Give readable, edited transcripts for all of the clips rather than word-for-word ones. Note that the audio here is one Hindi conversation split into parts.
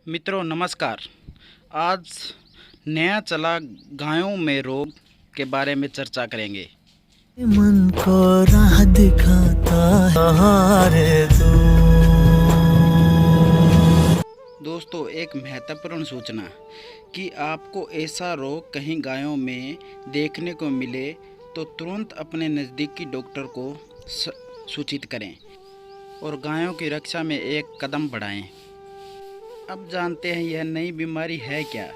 मित्रों नमस्कार। आज नया चला गायों में रोग के बारे में चर्चा करेंगे। मन को राह दिखाता है तू। दोस्तों, एक महत्वपूर्ण सूचना कि आपको ऐसा रोग कहीं गायों में देखने को मिले तो तुरंत अपने नज़दीकी डॉक्टर को सूचित करें और गायों की रक्षा में एक कदम बढ़ाएं। अब जानते हैं यह नई बीमारी है क्या।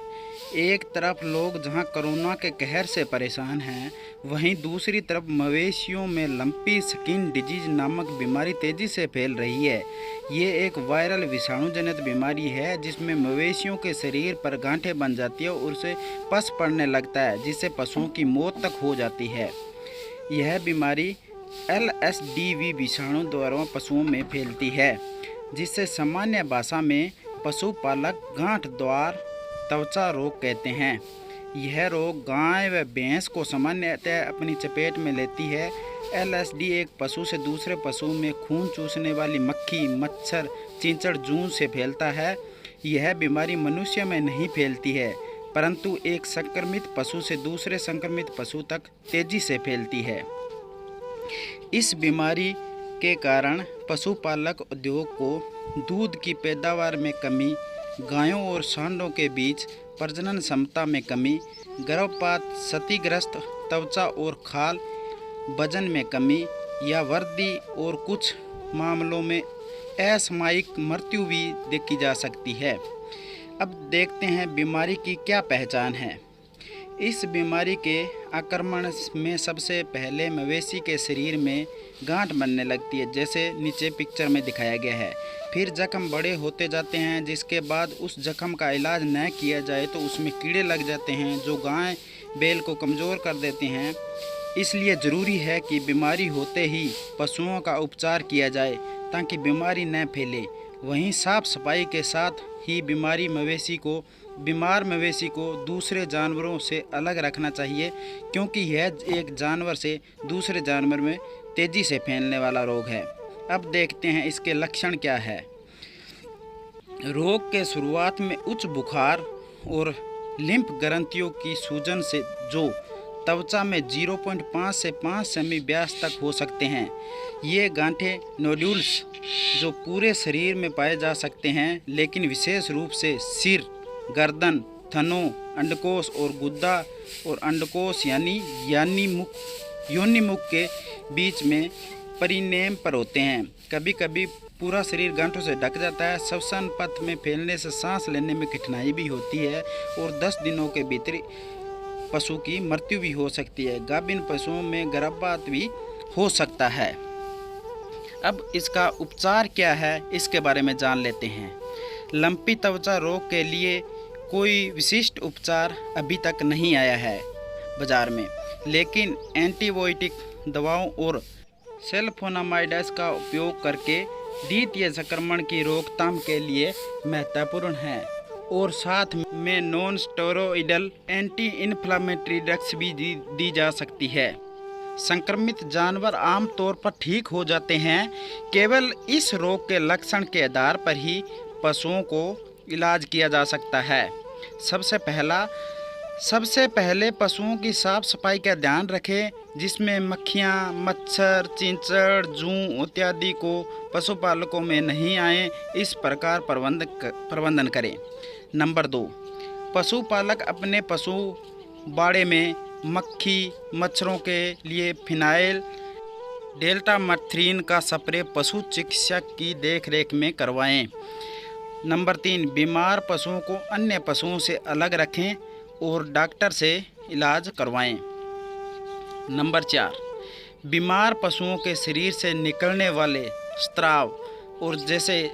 एक तरफ लोग जहां कोरोना के कहर से परेशान हैं, वहीं दूसरी तरफ मवेशियों में लंपी स्किन डिजीज नामक बीमारी तेज़ी से फैल रही है। ये एक वायरल विषाणु जनित बीमारी है जिसमें मवेशियों के शरीर पर गांठें बन जाती है और उसे पस पड़ने लगता है, जिससे पशुओं की मौत तक हो जाती है। यह बीमारी LSDV विषाणु द्वारा पशुओं में फैलती है, जिससे सामान्य भाषा में पशुपालक गांठ द्वार त्वचा रोग कहते हैं। यह रोग गाय व भैंस को सामान्यतः अपनी चपेट में लेती है। LSD एक पशु से दूसरे पशु में खून चूसने वाली मक्खी, मच्छर, चींचड़, जूं से फैलता है। यह बीमारी मनुष्य में नहीं फैलती है, परंतु एक संक्रमित पशु से दूसरे संक्रमित पशु तक तेजी से फैलती है। इस बीमारी के कारण पशुपालक उद्योग को दूध की पैदावार में कमी, गायों और सांडों के बीच प्रजनन क्षमता में कमी, गर्भपात, क्षतिग्रस्त त्वचा और खाल, वजन में कमी या वृद्धि और कुछ मामलों में असामयिक मृत्यु भी देखी जा सकती है। अब देखते हैं बीमारी की क्या पहचान है। इस बीमारी के आक्रमण में सबसे पहले मवेशी के शरीर में गांठ बनने लगती है, जैसे नीचे पिक्चर में दिखाया गया है। फिर जख्म बड़े होते जाते हैं, जिसके बाद उस जख्म का इलाज न किया जाए तो उसमें कीड़े लग जाते हैं जो गाय बैल को कमज़ोर कर देते हैं। इसलिए ज़रूरी है कि बीमारी होते ही पशुओं का उपचार किया जाए ताकि बीमारी न फैले। वहीं साफ सफाई के साथ ही बीमार मवेशी को दूसरे जानवरों से अलग रखना चाहिए, क्योंकि यह एक जानवर से दूसरे जानवर में तेज़ी से फैलने वाला रोग है। अब देखते हैं इसके लक्षण क्या है। रोग के शुरुआत में उच्च बुखार और लिम्फ ग्रंथियों की सूजन से जो त्वचा में 0.5 से 5 सेमी व्यास तक हो सकते हैं। ये गांठें नोड्यूल्स जो पूरे शरीर में पाए जा सकते हैं, लेकिन विशेष रूप से सिर, गर्दन, थनों, अंडकोश और गुद्दा और अंडकोश यानी योनिमुख के बीच में परिनेम पर होते हैं। कभी कभी पूरा शरीर गांठों से ढक जाता है। श्वसन पथ में फैलने से सांस लेने में कठिनाई भी होती है और 10 दिनों के भीतर पशु की मृत्यु भी हो सकती है। गाभिन पशुओं में गर्भपात भी हो सकता है। अब इसका उपचार क्या है, इसके बारे में जान लेते हैं। लंपी त्वचा रोग के लिए कोई विशिष्ट उपचार अभी तक नहीं आया है बाजार में, लेकिन एंटीबायोटिक दवाओं और सल्फोनामाइड्स का उपयोग करके द्वितीय संक्रमण की रोकथाम के लिए महत्वपूर्ण है और साथ में non steroidal anti inflammatory drugs भी दी जा सकती है। संक्रमित जानवर आमतौर पर ठीक हो जाते हैं। केवल इस रोग के लक्षण के आधार पर ही पशुओं को इलाज किया जा सकता है। सबसे पहले पशुओं की साफ सफाई का ध्यान रखें, जिसमें मक्खियाँ, मच्छर, चींचड़, जूं इत्यादि को पशुपालकों में नहीं आए, इस प्रकार प्रबंधन करें। नंबर 2, पशुपालक अपने पशु बाड़े में मक्खी मच्छरों के लिए फिनाइल डेल्टामेथ्रिन का स्प्रे पशु चिकित्सक की देखरेख में करवाएं। नंबर 3, बीमार पशुओं को अन्य पशुओं से अलग रखें और डॉक्टर से इलाज करवाएं। नंबर 4, बीमार पशुओं के शरीर से निकलने वाले स्राव और जैसे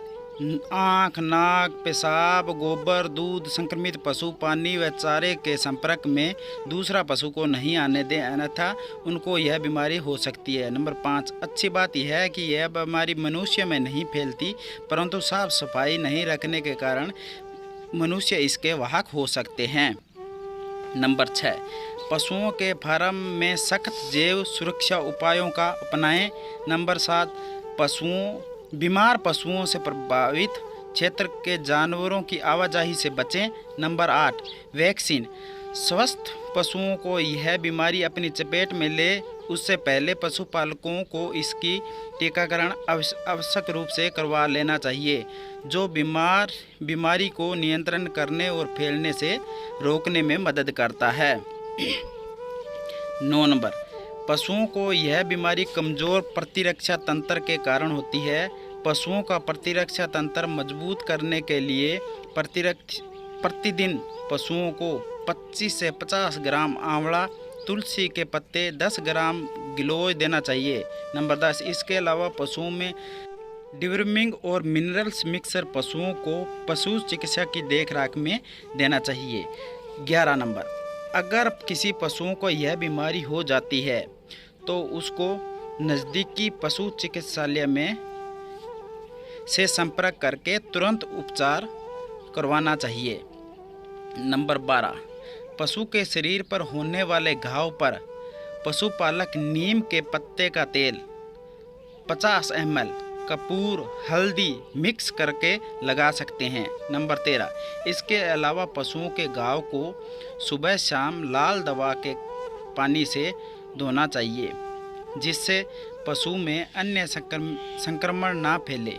आँख, नाक, पेशाब, गोबर, दूध संक्रमित पशु पानी व चारे के संपर्क में दूसरा पशु को नहीं आने दें, अन्यथा उनको यह बीमारी हो सकती है। नंबर 5, अच्छी बात यह है कि यह बीमारी मनुष्य में नहीं फैलती, परंतु साफ सफाई नहीं रखने के कारण मनुष्य इसके वाहक हो सकते हैं। नंबर 6, पशुओं के फार्म में सख्त जैव सुरक्षा उपायों का अपनाएं। नंबर 7, बीमार पशुओं से प्रभावित क्षेत्र के जानवरों की आवाजाही से बचें। Number 8, vaccine. स्वस्थ पशुओं को यह बीमारी अपनी चपेट में ले उससे पहले पशुपालकों को इसकी टीकाकरण आवश्यक रूप से करवा लेना चाहिए, जो बीमारी को नियंत्रण करने और फैलने से रोकने में मदद करता है। 9 नंबर, पशुओं को यह बीमारी कमज़ोर प्रतिरक्षा तंत्र के कारण होती है। पशुओं का प्रतिरक्षा तंत्र मजबूत करने के लिए प्रतिदिन पशुओं को 25 से 50 ग्राम आंवला, तुलसी के पत्ते, 10 ग्राम गिलोय देना चाहिए। नंबर 10, इसके अलावा पशुओं में डिवर्मिंग और मिनरल्स मिक्सर पशुओं को पशु चिकित्सा की देखरेख में देना चाहिए। 11 नंबर, अगर किसी पशुओं को यह बीमारी हो जाती है तो उसको नज़दीकी पशु चिकित्सालय में से संपर्क करके तुरंत उपचार करवाना चाहिए। नंबर 12, पशु के शरीर पर होने वाले घाव पर पशुपालक नीम के पत्ते का तेल 50 ml कपूर, हल्दी मिक्स करके लगा सकते हैं। नंबर 13, इसके अलावा पशुओं के घाव को सुबह शाम लाल दवा के पानी से धोना चाहिए, जिससे पशु में अन्य संक्रमण ना फैले।